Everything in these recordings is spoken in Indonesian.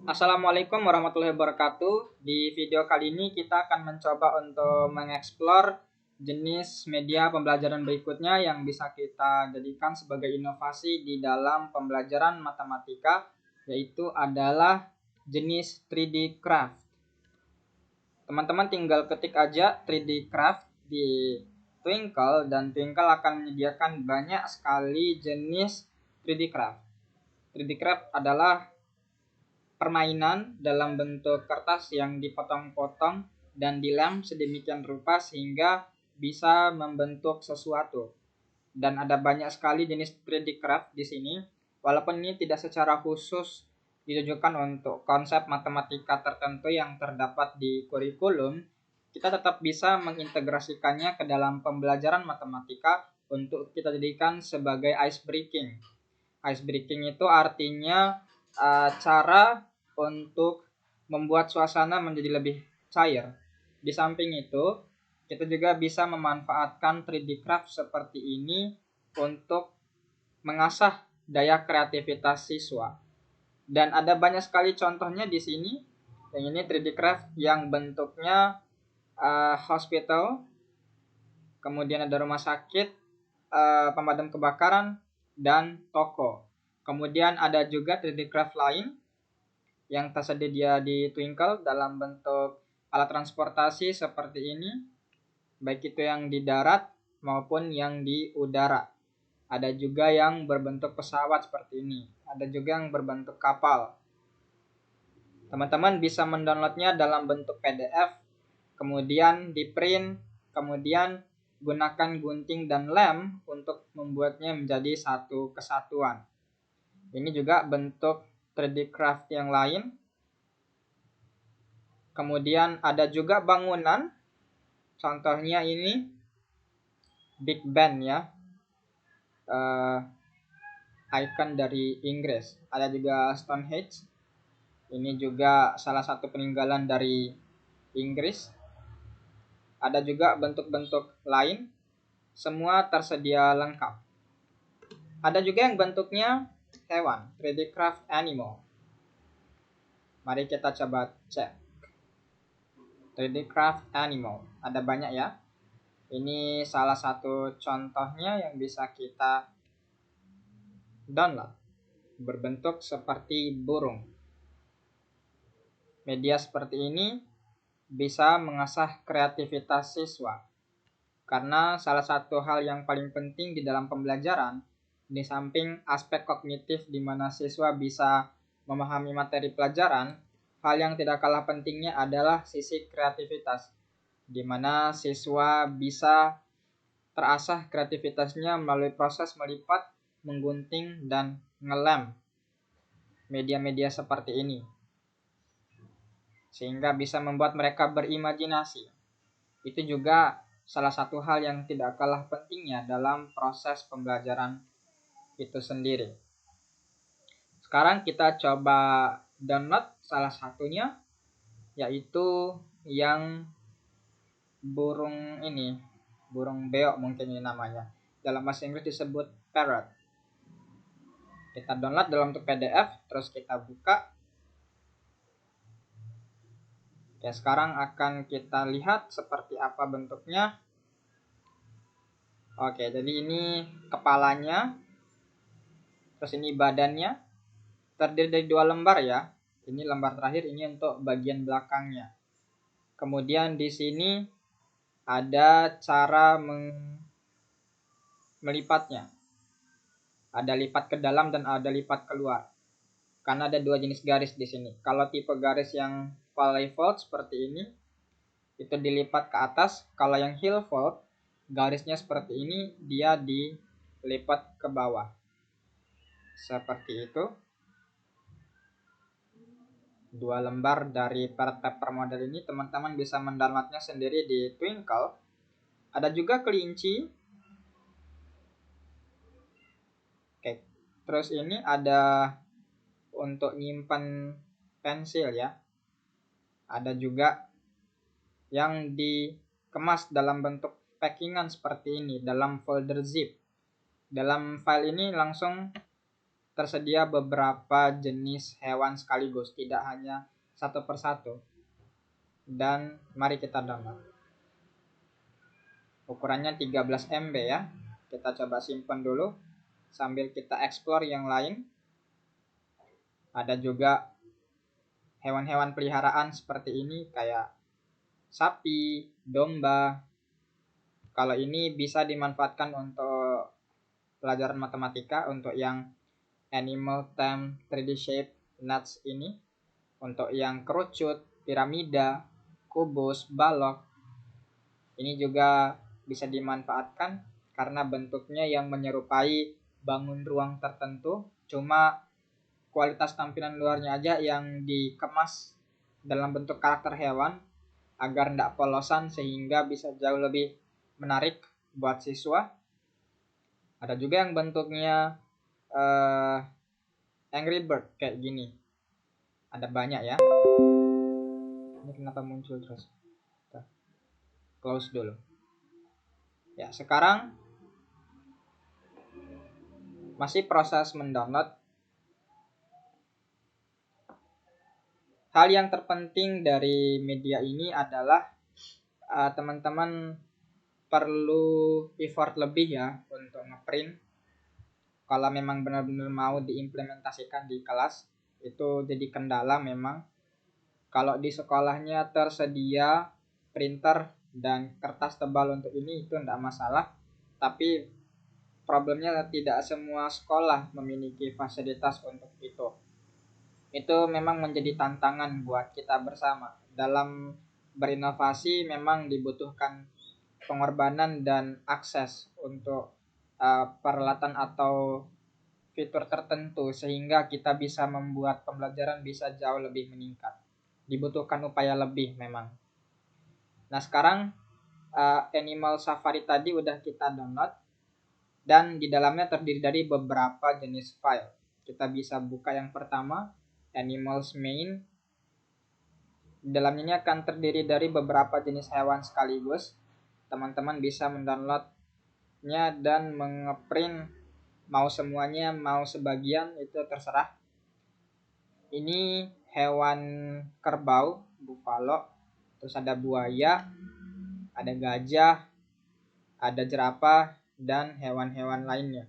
Assalamualaikum warahmatullahi wabarakatuh. Di video kali ini kita akan mencoba untuk mengeksplor jenis media pembelajaran berikutnya yang bisa kita jadikan sebagai inovasi di dalam pembelajaran matematika, yaitu adalah jenis 3D Craft. Teman-teman tinggal ketik aja 3D Craft di Twinkle dan Twinkle akan menyediakan banyak sekali jenis 3D Craft. 3D Craft adalah permainan dalam bentuk kertas yang dipotong-potong dan dilem sedemikian rupa sehingga bisa membentuk sesuatu. Dan ada banyak sekali jenis 3D craft di sini. Walaupun ini tidak secara khusus ditujukan untuk konsep matematika tertentu yang terdapat di kurikulum, kita tetap bisa mengintegrasikannya ke dalam pembelajaran matematika untuk kita jadikan sebagai ice breaking. Ice breaking itu artinya cara untuk membuat suasana menjadi lebih cair. Di samping itu, kita juga bisa memanfaatkan 3D Craft seperti ini untuk mengasah daya kreativitas siswa. Dan ada banyak sekali contohnya di sini. Yang ini 3D Craft yang bentuknya hospital, kemudian ada rumah sakit, pemadam kebakaran, dan toko. Kemudian ada juga 3D Craft lain yang tersedia di Twinkle dalam bentuk alat transportasi seperti ini, baik itu yang di darat maupun yang di udara. Ada juga yang berbentuk pesawat seperti ini, ada juga yang berbentuk kapal. Teman-teman bisa mendownloadnya dalam bentuk PDF, kemudian di print, kemudian gunakan gunting dan lem untuk membuatnya menjadi satu kesatuan. Ini juga bentuk 3D craft yang lain. Kemudian ada juga bangunan, contohnya ini Big Ben ya, icon dari Inggris. Ada juga Stonehenge, ini juga salah satu peninggalan dari Inggris. Ada juga bentuk-bentuk lain, semua tersedia lengkap. Ada juga yang bentuknya hewan, 3D craft animal. Mari kita coba cek 3D craft animal, ada banyak ya. Ini salah satu contohnya yang bisa kita download, berbentuk seperti burung. Media seperti ini bisa mengasah kreativitas siswa, karena salah satu hal yang paling penting di dalam pembelajaran, di samping aspek kognitif di mana siswa bisa memahami materi pelajaran, hal yang tidak kalah pentingnya adalah sisi kreativitas, di mana siswa bisa terasah kreativitasnya melalui proses melipat, menggunting, dan ngelem media-media seperti ini, sehingga bisa membuat mereka berimajinasi. Itu juga salah satu hal yang tidak kalah pentingnya dalam proses pembelajaran itu sendiri. Sekarang kita coba download salah satunya, yaitu yang burung ini, burung beok mungkin ini namanya. Dalam bahasa Inggris disebut parrot. Kita download dalam bentuk PDF, terus kita buka. Oke, sekarang akan kita lihat seperti apa bentuknya. Oke, jadi ini kepalanya, terus ini badannya, terdiri dari 2 lembar ya. Ini lembar terakhir, ini untuk bagian belakangnya. Kemudian di sini ada cara melipatnya. Ada lipat ke dalam dan ada lipat keluar. Karena ada 2 jenis garis di sini. Kalau tipe garis yang valley fold seperti ini, itu dilipat ke atas. Kalau yang hill fold, garisnya seperti ini, dia dilipat ke bawah. Seperti itu. 2 lembar dari part paper model ini teman-teman bisa mendownloadnya sendiri di Twinkle. Ada juga kelinci. Oke, terus ini ada untuk nyimpan pensil ya. Ada juga yang dikemas dalam bentuk packingan seperti ini, dalam folder zip. Dalam file ini langsung tersedia beberapa jenis hewan sekaligus, tidak hanya satu persatu. Dan mari kita download. Ukurannya 13 MB ya. Kita coba simpan dulu sambil kita explore yang lain. Ada juga hewan-hewan peliharaan seperti ini kayak sapi, domba. Kalau ini bisa dimanfaatkan untuk pelajaran matematika, untuk yang animal time 3D shape nuts ini, untuk yang kerucut, piramida, kubus, balok. Ini juga bisa dimanfaatkan karena bentuknya yang menyerupai bangun ruang tertentu, cuma kualitas tampilan luarnya aja yang dikemas dalam bentuk karakter hewan agar tidak polosan sehingga bisa jauh lebih menarik buat siswa. Ada juga yang bentuknya Angry Bird kayak gini. Ada banyak ya. Ini kenapa muncul terus? Kita close dulu. Ya, sekarang masih proses mendownload. Hal yang terpenting dari media ini adalah teman-teman perlu effort lebih ya untuk ngeprint. Kalau memang benar-benar mau diimplementasikan di kelas, itu jadi kendala memang. Kalau di sekolahnya tersedia printer dan kertas tebal untuk ini, itu tidak masalah. Tapi problemnya tidak semua sekolah memiliki fasilitas untuk itu. Itu memang menjadi tantangan buat kita bersama. Dalam berinovasi memang dibutuhkan pengorbanan dan akses untuk peralatan atau fitur tertentu sehingga kita bisa membuat pembelajaran bisa jauh lebih meningkat. Dibutuhkan upaya lebih memang. Nah, sekarang Animal Safari tadi udah kita download dan di dalamnya terdiri dari beberapa jenis file. Kita bisa buka yang pertama, Animals Main. Di dalamnya ini akan terdiri dari beberapa jenis hewan sekaligus. Teman-teman bisa mendownloadnya dan mengeprint mau semuanya, mau sebagian, itu terserah. Ini hewan kerbau, buffalo, terus ada buaya, ada gajah, ada jerapah, dan hewan-hewan lainnya.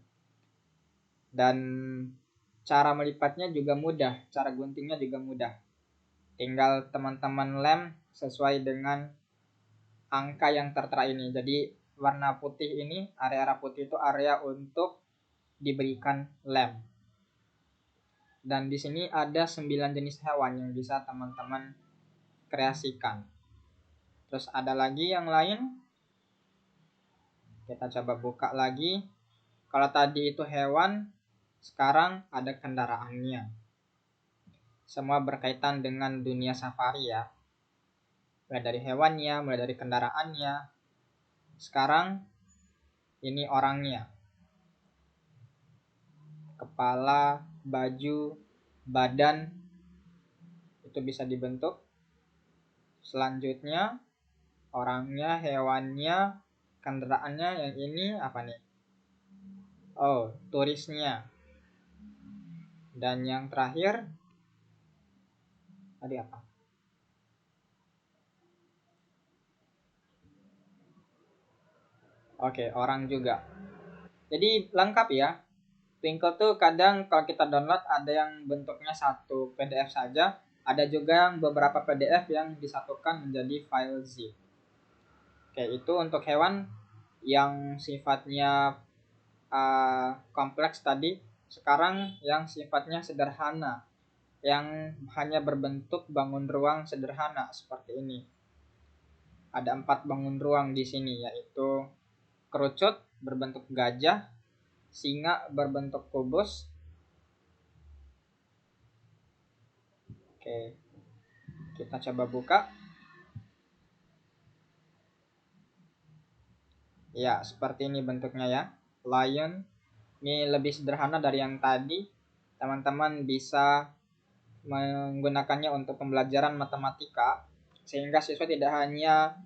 Dan cara melipatnya juga mudah, cara guntingnya juga mudah. Tinggal teman-teman lem sesuai dengan angka yang tertera ini. Jadi warna putih ini, area putih itu area untuk diberikan lem. Dan di sini ada 9 jenis hewan yang bisa teman-teman kreasikan. Terus ada lagi yang lain. Kita coba buka lagi. Kalau tadi itu hewan, sekarang ada kendaraannya. Semua berkaitan dengan dunia safari ya. Mulai dari hewannya, mulai dari kendaraannya. Sekarang ini orangnya. Kepala, baju, badan itu bisa dibentuk. Selanjutnya orangnya, hewannya, kendaraannya. Yang ini apa nih? Oh, turisnya. Dan yang terakhir tadi apa? Oke, orang juga. Jadi lengkap ya. Twinkle tuh kadang kalau kita download ada yang bentuknya satu PDF saja, ada juga yang beberapa PDF yang disatukan menjadi file zip. Oke, itu untuk hewan yang sifatnya kompleks tadi. Sekarang yang sifatnya sederhana, yang hanya berbentuk bangun ruang sederhana seperti ini. Ada 4 bangun ruang di sini, yaitu kerucut berbentuk gajah, singa berbentuk kubus. Oke, kita coba buka. Ya, seperti ini bentuknya ya. Lion. Ini lebih sederhana dari yang tadi. Teman-teman bisa menggunakannya untuk pembelajaran matematika sehingga siswa tidak hanya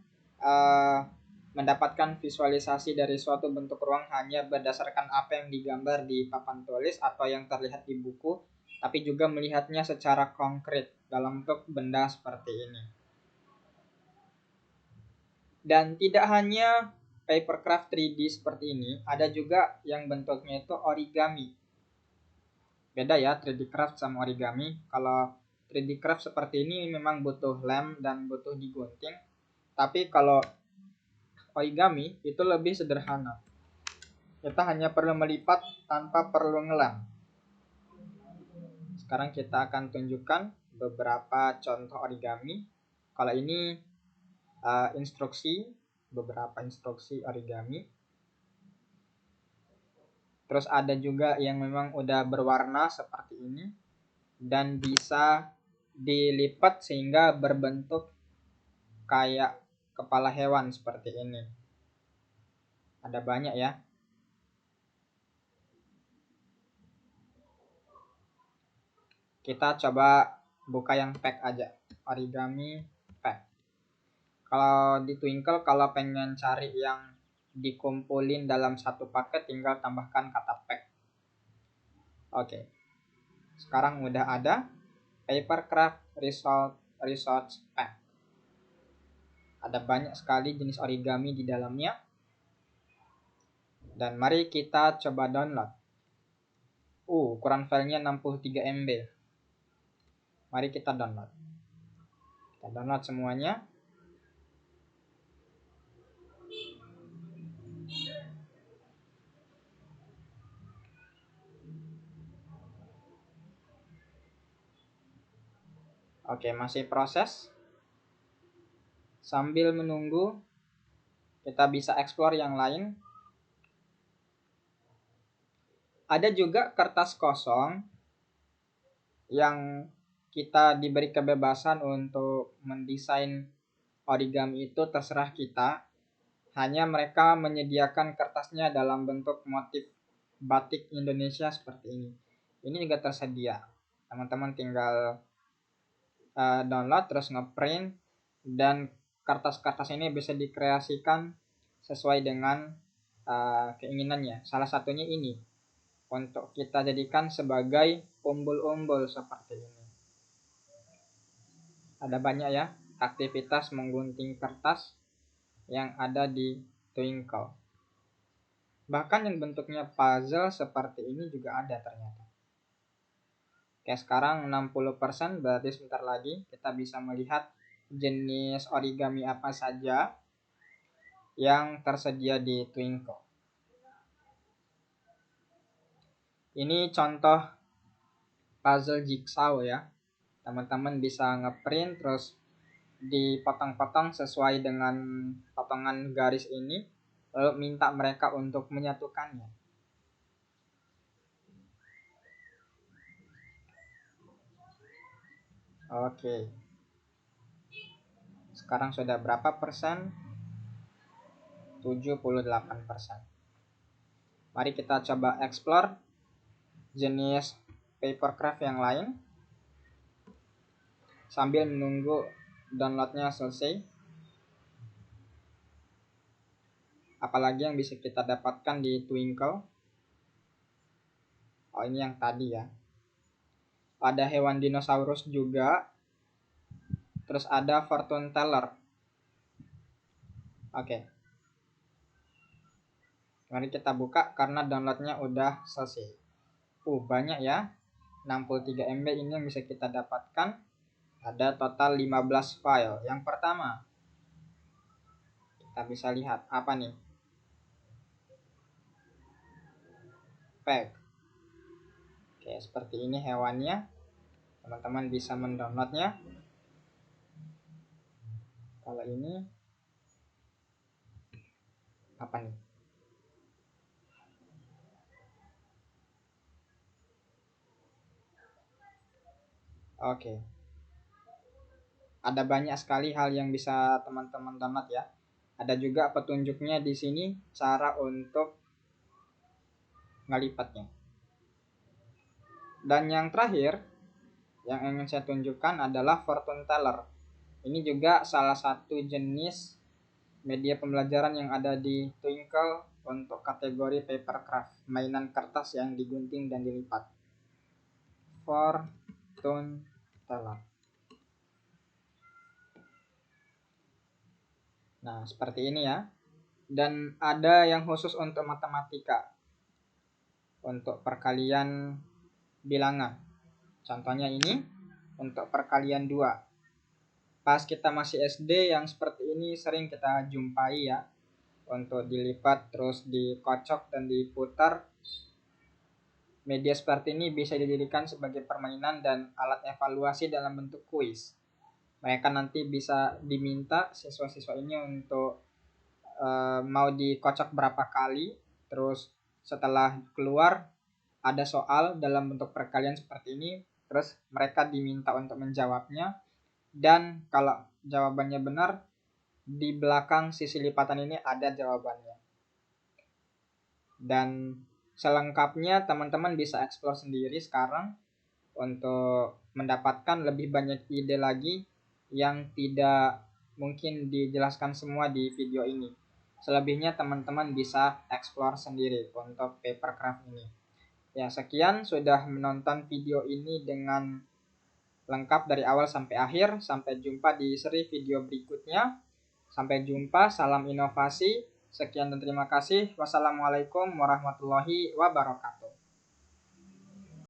mendapatkan visualisasi dari suatu bentuk ruang hanya berdasarkan apa yang digambar di papan tulis atau yang terlihat di buku, tapi juga melihatnya secara konkret dalam bentuk benda seperti ini. Dan tidak hanya papercraft 3D seperti ini, ada juga yang bentuknya itu origami. Beda ya 3D craft sama origami. Kalau 3D craft seperti ini memang butuh lem dan butuh digunting. Tapi kalau origami itu lebih sederhana. Kita hanya perlu melipat tanpa perlu ngelem. Sekarang kita akan tunjukkan beberapa contoh origami. Kalau ini beberapa instruksi origami. Terus ada juga yang memang udah berwarna seperti ini dan bisa dilipat sehingga berbentuk kayak kepala hewan seperti ini. Ada banyak ya. Kita coba buka yang pack aja. Origami pack. Kalau di Twinkle, kalau pengen cari yang dikumpulin dalam satu paket, tinggal tambahkan kata pack. Oke. Sekarang udah ada Papercraft Resource Pack. Ada banyak sekali jenis origami di dalamnya. Dan mari kita coba download. Ukuran filenya 63 MB. Mari kita download. Kita download semuanya. Oke, masih proses. Sambil menunggu, kita bisa explore yang lain. Ada juga kertas kosong yang kita diberi kebebasan untuk mendesain origami itu terserah kita. Hanya mereka menyediakan kertasnya dalam bentuk motif batik Indonesia seperti ini. Ini juga tersedia. Teman-teman tinggal download terus ngeprint, dan kertas-kertas ini bisa dikreasikan sesuai dengan keinginannya. Salah satunya ini untuk kita jadikan sebagai umbul-umbul seperti ini. Ada banyak ya aktivitas menggunting kertas yang ada di Twinkle. Bahkan yang bentuknya puzzle seperti ini juga ada ternyata. Oke, sekarang 60%, berarti sebentar lagi kita bisa melihat jenis origami apa saja yang tersedia di Twinkle. Ini contoh puzzle jigsaw ya. Teman-teman bisa ngeprint terus dipotong-potong sesuai dengan potongan garis ini, lalu minta mereka untuk menyatukannya. Oke. Sekarang sudah berapa persen? 78%. Mari kita coba explore jenis papercraft yang lain sambil menunggu downloadnya selesai. Apalagi yang bisa kita dapatkan di Twinkle. Ini yang tadi ya. Ada hewan dinosaurus juga. Terus ada fortune teller. Oke. Mari kita buka karena downloadnya udah selesai. Banyak ya. 63 MB ini yang bisa kita dapatkan. Ada total 15 file. Yang pertama, kita bisa lihat apa nih? Pack. Oke, seperti ini hewannya. Teman-teman bisa mendownloadnya. Kalau ini apa nih? Oke. Ada banyak sekali hal yang bisa teman-teman download ya. Ada juga petunjuknya di sini cara untuk ngelipatnya. Dan yang terakhir yang ingin saya tunjukkan adalah fortune teller. Ini juga salah satu jenis media pembelajaran yang ada di Twinkle untuk kategori papercraft, mainan kertas yang digunting dan dilipat. Fortune teller. Nah, seperti ini ya. Dan ada yang khusus untuk matematika, untuk perkalian bilangan. Contohnya ini untuk perkalian 2. Pas kita masih SD, yang seperti ini sering kita jumpai ya. Untuk dilipat terus dikocok dan diputar. Media seperti ini bisa dijadikan sebagai permainan dan alat evaluasi dalam bentuk kuis. Mereka nanti bisa diminta siswa-siswa ini untuk mau dikocok berapa kali, terus setelah keluar ada soal dalam bentuk perkalian seperti ini, terus mereka diminta untuk menjawabnya, dan kalau jawabannya benar, di belakang sisi lipatan ini ada jawabannya. Dan selengkapnya teman-teman bisa eksplor sendiri sekarang untuk mendapatkan lebih banyak ide lagi yang tidak mungkin dijelaskan semua di video ini. Selebihnya teman-teman bisa eksplor sendiri untuk papercraft ini. Ya, sekian sudah menonton video ini dengan lengkap dari awal sampai akhir. Sampai jumpa di seri video berikutnya. Sampai jumpa, salam inovasi. Sekian dan terima kasih. Wassalamualaikum warahmatullahi wabarakatuh.